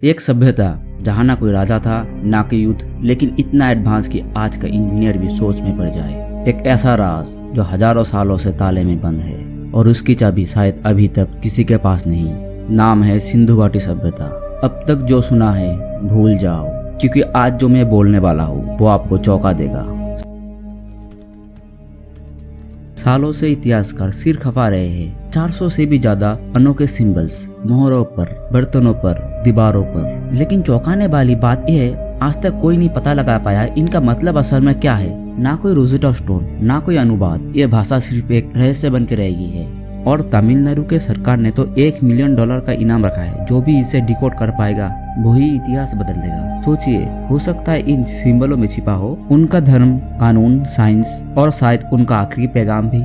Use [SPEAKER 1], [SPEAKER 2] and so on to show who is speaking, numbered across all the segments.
[SPEAKER 1] एक सभ्यता जहाँ ना कोई राजा था ना कोई युद्ध, लेकिन इतना एडवांस कि आज का इंजीनियर भी सोच में पड़ जाए। एक ऐसा राज जो हजारों सालों से ताले में बंद है और उसकी चाबी शायद अभी तक किसी के पास नहीं। नाम है सिंधु घाटी सभ्यता। अब तक जो सुना है भूल जाओ, क्योंकि आज जो मैं बोलने वाला हूँ वो आपको चौंका देगा। सालों से इतिहासकार सिर खपा रहे हैं 400 से भी ज्यादा अनोखे सिंबल्स, मोहरों पर, बर्तनों पर, दीवारों पर, लेकिन चौंकाने वाली बात यह है आज तक कोई नहीं पता लगा पाया इनका मतलब असल में क्या है। ना कोई रोजेटा स्टोन, ना कोई अनुवाद, ये भाषा सिर्फ एक रहस्य बन के रहेगी है। और तमिलनाडु के सरकार ने तो $1 मिलियन का इनाम रखा है। जो भी इसे डिकोड कर पाएगा वही इतिहास बदल देगा। सोचिए, हो सकता है इन सिंबलों में छिपा हो उनका धर्म, कानून, साइंस और शायद उनका आखिरी पैगाम भी।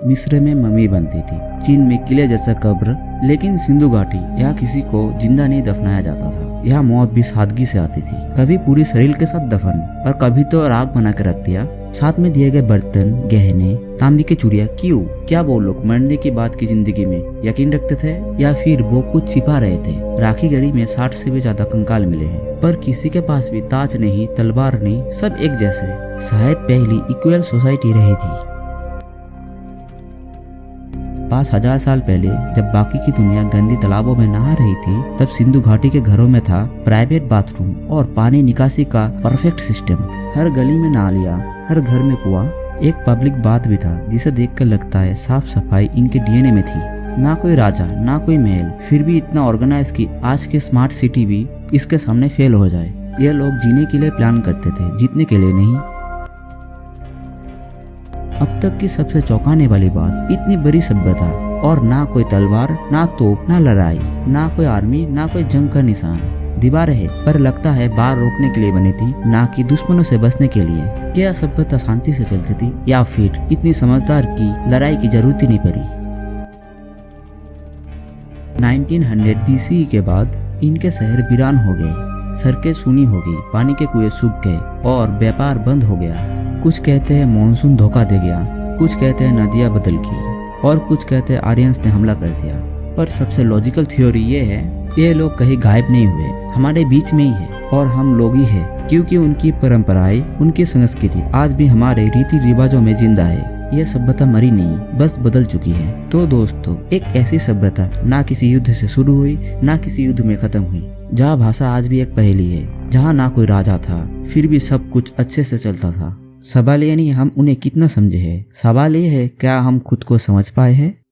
[SPEAKER 1] मिस्र में मम्मी बनती थी, चीन में किले जैसा कब्र, लेकिन सिंधु घाटी यहाँ किसी को जिंदा नहीं दफनाया जाता था। यहाँ मौत भी सादगी से आती थी, कभी पूरी शरीर के साथ दफन और कभी तो राख बना के रख दिया। साथ में दिए गए बर्तन, गहने, तांबे की चूड़ियां। क्यों? क्या वो लोग मरने के बाद की जिंदगी में यकीन रखते थे या फिर वो कुछ छिपा रहे थे? राखी गढ़ी में 60 से भी ज्यादा कंकाल मिले हैं, पर किसी के पास भी ताज नहीं, तलवार नहीं, सब एक जैसे। शायद पहली इक्वल सोसाइटी रही थी। 5000 साल पहले जब बाकी की दुनिया गंदी तालाबों में नहा रही थी, तब सिंधु घाटी के घरों में था प्राइवेट बाथरूम और पानी निकासी का परफेक्ट सिस्टम। हर गली में नालियाँ, हर घर में कुआं। एक पब्लिक बाथ भी था जिसे देखकर लगता है साफ सफाई इनके डीएनए में थी। ना कोई राजा, ना कोई महल, फिर भी इतना ऑर्गेनाइज कि आज के स्मार्ट सिटी भी इसके सामने फेल हो जाए। ये लोग जीने के लिए प्लान करते थे, जीतने के लिए नहीं। अब तक की सबसे चौंकाने वाली बात, इतनी बड़ी सभ्यता और ना कोई तलवार, ना तोप, ना लड़ाई, ना कोई आर्मी, ना कोई जंग का निशान। दीवारें है पर लगता है बाढ़ रोकने के लिए बनी थी, ना कि दुश्मनों से बचने के लिए। क्या सभ्यता शांति से चलती थी या फिर इतनी समझदार की लड़ाई की जरूरत ही नहीं पड़ी? 1900 BCE के बाद इनके शहर वीरान हो गए, सड़कें सूनी हो गई, पानी के कुएं सूख गए और व्यापार बंद हो गया। कुछ कहते हैं मानसून धोखा दे गया, कुछ कहते हैं नदियां बदल गई और कुछ कहते हैं आर्यंस ने हमला कर दिया। पर सबसे लॉजिकल थ्योरी ये है, ये लोग कहीं गायब नहीं हुए, हमारे बीच में ही है और हम लोग ही है, क्योंकि उनकी परंपराएं, उनकी संस्कृति आज भी हमारे रीति रिवाजों में जिंदा है। यह सभ्यता मरी नहीं, बस बदल चुकी है। तो दोस्तों, एक ऐसी सभ्यता ना किसी युद्ध से शुरू हुई, ना किसी युद्ध में खत्म हुई, जहाँ भाषा आज भी एक पहेली है, जहाँ ना कोई राजा था फिर भी सब कुछ अच्छे से चलता था। सवाल ये नहीं हम उन्हें कितना समझे है, सवाल ये है क्या हम खुद को समझ पाए हैं।